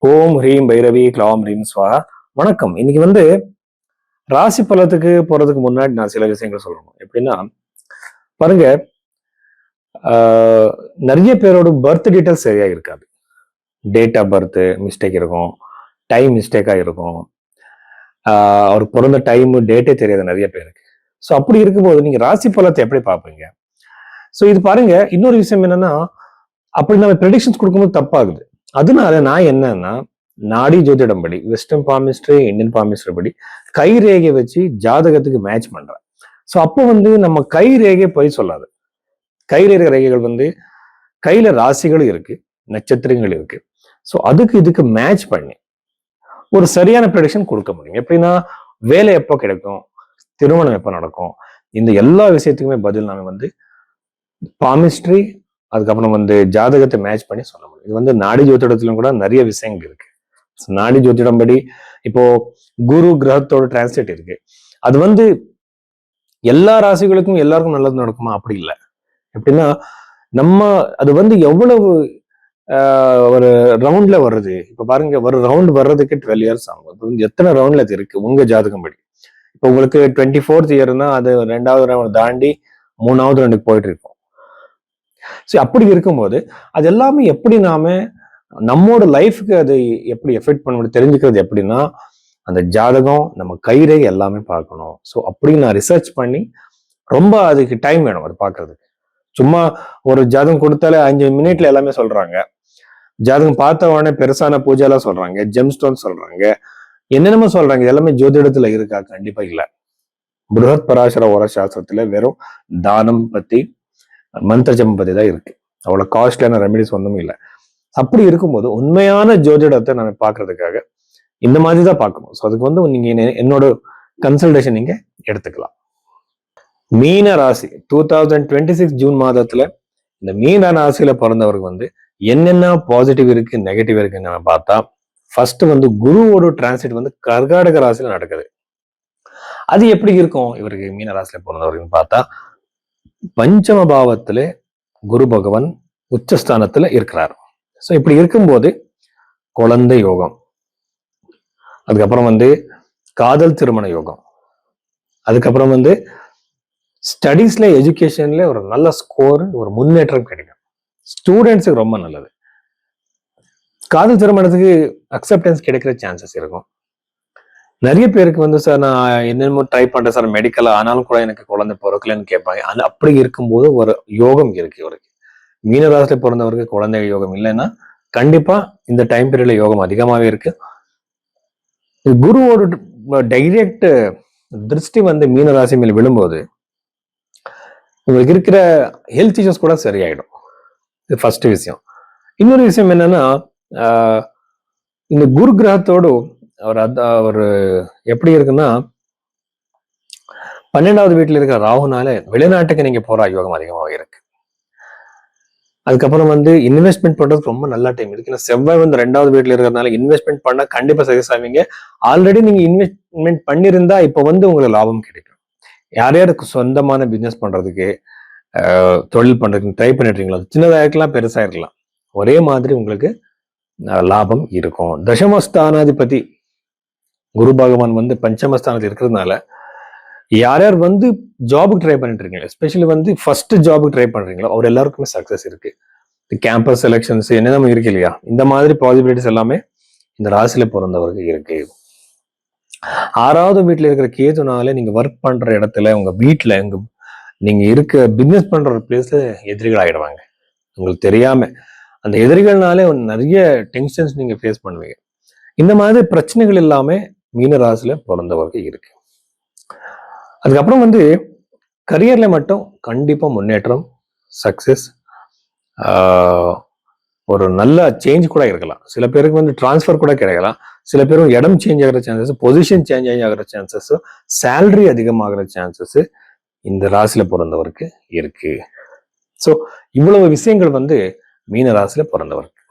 ஓம் ஹ்ரீம் பைரவி க்ளௌம் ஹ்ரீம் ஸ்வாஹா. வணக்கம். இன்னைக்கு ராசி பலத்துக்கு போறதுக்கு முன்னாடி நான் சில விஷயங்கள் சொல்லணும். எப்படின்னா பாருங்க, நிறைய பேரோட பர்த் டீட்டெயில்ஸ் சரியா இருக்காது. டேட் ஆஃப் பர்த் மிஸ்டேக் இருக்கும், டைம் மிஸ்டேக்கா இருக்கும். அவர் பிறந்த டைம் டேட்டே தெரியாது நிறைய பேருக்கு. ஸோ அப்படி இருக்கும்போது நீங்க ராசி பலத்தை எப்படி பார்ப்பீங்க? ஸோ இது பாருங்க, இன்னொரு விஷயம் என்னன்னா, அப்படி நம்ம ப்ரெடிக்ஷன்ஸ் கொடுக்கும்போது தப்பாகுது. அதனால நான் என்னன்னா, நாடி ஜோதிடம் படி, வெஸ்டர்ன் பாமிஸ்ட்ரி, இந்தியன் பாமிஸ்ட்ரி படி கை ரேகை வச்சு ஜாதகத்துக்கு மேட்ச் பண்றேன். ஸோ அப்போ நம்ம கை ரேகை போய் சொல்லாது. கையில் ரேகைகள் கையில ராசிகளும் இருக்கு, நட்சத்திரங்கள் இருக்கு. ஸோ அதுக்கு இதுக்கு மேட்ச் பண்ணி ஒரு சரியான ப்ரெடிக்ஷன் கொடுக்க முடியும். எப்படின்னா, வேலை எப்போ கிடைக்கும், திருமணம் எப்போ நடக்கும், இந்த எல்லா விஷயத்துக்குமே பதில் நாம பாமிஸ்ட்ரி, அதுக்கப்புறம் ஜாதகத்தை மேட்ச் பண்ணி சொல்ல முடியும். இது நாடி ஜோதிடத்திலும் கூட நிறைய விஷயங்கள் இருக்கு. நாடி ஜோதிடம் படி இப்போ குரு கிரகத்தோட டிரான்ஸ்லேட் இருக்கு. அது எல்லா ராசிகளுக்கும் எல்லாருக்கும் நல்லது நடக்குமா? அப்படி இல்லை. எப்படின்னா, நம்ம அது எவ்வளவு ஒரு ரவுண்ட்ல வருது. இப்ப பாருங்க, ஒரு ரவுண்ட் வர்றதுக்கு 12 இயர்ஸ் ஆகும். எத்தனை ரவுண்ட்ல அது இருக்கு உங்க ஜாதகம் படி? இப்ப உங்களுக்கு 24th இயர்னா அது 2வது ரவுண்ட் தாண்டி 3வது ரவுண்டுக்கு போயிட்டு இருக்கும். ஸோ அப்படி இருக்கும்போது அது எல்லாமே எப்படி நம்மோட லைஃப்க்கு அது எப்படி எஃபெக்ட் பண்ண முடியும் தெரிஞ்சுக்கிறது எப்படின்னா, அந்த ஜாதகம் நம்ம கைரேகை எல்லாமே பார்க்கணும். ஸோ அப்படி நான் ரிசர்ச் பண்ணி ரொம்ப அதுக்கு டைம் வேணும் அது பார்க்கறதுக்கு. சும்மா ஒரு ஜாதகம் கொடுத்தாலே 5 மினிட்ல எல்லாமே சொல்றாங்க. ஜாதகம் பார்த்த உடனே பெருசான பூஜை எல்லாம் சொல்றாங்க, ஜெம்ஸ்டோன் சொல்றாங்க, என்னென்னமோ சொல்றாங்க. எல்லாமே ஜோதிடத்துல இருக்கா? கண்டிப்பா இல்லை. புருஹத் பராசர ஓர சாஸ்திரத்துல வெறும் தானம் பத்தி, மந்திர ஜபம் பத்தி தான் இருக்கு. அவ்வளவு காஸ்ட்லியான ரெமெடிஸ் ஒன்றும் இல்லை. அப்படி இருக்கும்போது உண்மையான ஜோதிடத்தை நம்ம பார்க்கறதுக்காக இந்த மாதிரி தான் பார்க்கணும். ஸோ அதுக்கு நீங்க என்னோட கன்சல்டேஷன் நீங்க எடுத்துக்கலாம். மீன ராசி 2026 ஜூன் மாதத்துல இந்த மீன ராசியில பிறந்தவருக்கு என்னென்ன பாசிட்டிவ் இருக்கு, நெகட்டிவ் இருக்குன்னு நம்ம பார்த்தா, ஃபர்ஸ்ட் குருவோட டிரான்சிட் கர்நாடக ராசியில நடக்குது. அது எப்படி இருக்கும் இவருக்கு மீன ராசியில பிறந்தவருக்குன்னு பார்த்தா, பஞ்சம பாவத்துல குரு பகவான் உச்சஸ்தானத்துல இருக்கிறார். ஸோ இப்படி இருக்கும்போது குழந்தை யோகம், அதுக்கப்புறம் காதல் திருமண யோகம், அதுக்கப்புறம் ஸ்டடீஸ்ல எஜுகேஷன்ல ஒரு நல்ல ஸ்கோர், ஒரு முன்னேற்றம் கிடைக்கும். ஸ்டூடெண்ட்ஸுக்கு ரொம்ப நல்லது. காதல் திருமணத்துக்கு அக்செப்டன்ஸ் கிடைக்கிற சான்சஸ் இருக்கும். நிறைய பேருக்கு சார் நான் என்னென்னமோ ட்ரை பண்றேன் சார் மெடிக்கலா, ஆனாலும் கூட எனக்கு குழந்தை பிறக்கலன்னு கேட்பாங்க. ஆனா அப்படி இருக்கும்போது ஒரு யோகம் இருக்கு இவருக்கு. மீனராசில பிறந்தவருக்கு குழந்தை யோகம் இல்லைன்னா கண்டிப்பா இந்த டைம் பீரியட்ல யோகம் அதிகமாவே இருக்கு. குருவோட டைரக்ட் திருஷ்டி மீனராசி மேல் விழும்போது உங்களுக்கு இருக்கிற ஹெல்த் இஷ்யூஸ் கூட சரியாயிடும். இது ஃபர்ஸ்ட் விஷயம். இன்னொரு விஷயம் என்னன்னா, இந்த குரு கிரகத்தோடு ஒரு எப்படி இருக்குன்னா, 12வது வீட்டுல இருக்கிற ராகுனால வெளிநாட்டுக்கு நீங்க போற யோகம் அதிகமாக இருக்கு. அதுக்கப்புறம் இன்வெஸ்ட்மெண்ட் பண்றதுக்கு ரொம்ப நல்ல டைம் இருக்கு. செவ்வாய் 2வது வீட்டுல இருக்கிறதுனால இன்வெஸ்ட்மெண்ட் பண்ணா கண்டிப்பா சக்சஸ் ஆவீங்க. ஆல்ரெடி நீங்க இன்வெஸ்ட்மெண்ட் பண்ணிருந்தா இப்ப உங்களுக்கு லாபம் கிடைக்கும். யார் யாருக்கு சொந்தமான பிசினஸ் பண்றதுக்கு, தொழில் பண்றதுக்கு ட்ரை பண்ணிட்டு இருக்கீங்களோ, சின்னதாக இருக்கலாம், பெருசா இருக்கலாம், ஒரே மாதிரி உங்களுக்கு லாபம் இருக்கும். தசமஸ்தானாதிபதி குரு பகவான் பஞ்சமஸ்தானத்தில் இருக்கிறதுனால யார் யார் ஜாபுக்கு ட்ரை பண்ணிட்டு இருக்கீங்க, எஸ்பெஷலி ஃபர்ஸ்ட் ஜாபுக்கு ட்ரை பண்றீங்களோ அவர் எல்லாருக்குமே சக்சஸ் இருக்கு. கேம்பஸ் செலெக்ஷன்ஸ் என்னென்ன இருக்கு இல்லையா, இந்த மாதிரி பாசிபிலிட்டிஸ் எல்லாமே இந்த ராசியில பிறந்தவருக்கு இருக்கு. 6வது வீட்டுல இருக்கிற கேதுனால நீங்க ஒர்க் பண்ற இடத்துல, உங்க வீட்டுல, நீங்க இருக்க பிசினஸ் பண்ற ஒரு பிளேஸ்ல எதிரிகள் ஆயிடுவாங்க உங்களுக்கு தெரியாம. அந்த எதிரிகள்னாலே நிறைய டென்ஷன்ஸ் நீங்க ஃபேஸ் பண்ணுவீங்க. இந்த மாதிரி பிரச்சனைகள் எல்லாமே மீன ராசியில பிறந்தவருக்கு இருக்கு. அதுக்கப்புறம் கரியர்ல மட்டும் கண்டிப்பா முன்னேற்றம், சக்சஸ், ஒரு நல்ல சேஞ்ச் கூட இருக்கலாம். சில பேருக்கு டிரான்ஸ்ஃபர் கூட கிடைக்கலாம். சில பேரும் இடம் சேஞ்ச் ஆகிற சான்சஸ், பொசிஷன் சேஞ்ச் ஆகிற சான்சஸ், சேலரி அதிகமாகிற சான்சஸ் இந்த ராசியில பிறந்தவருக்கு இருக்கு. ஸோ இவ்வளவு விஷயங்கள் மீன ராசியில பிறந்தவருக்கு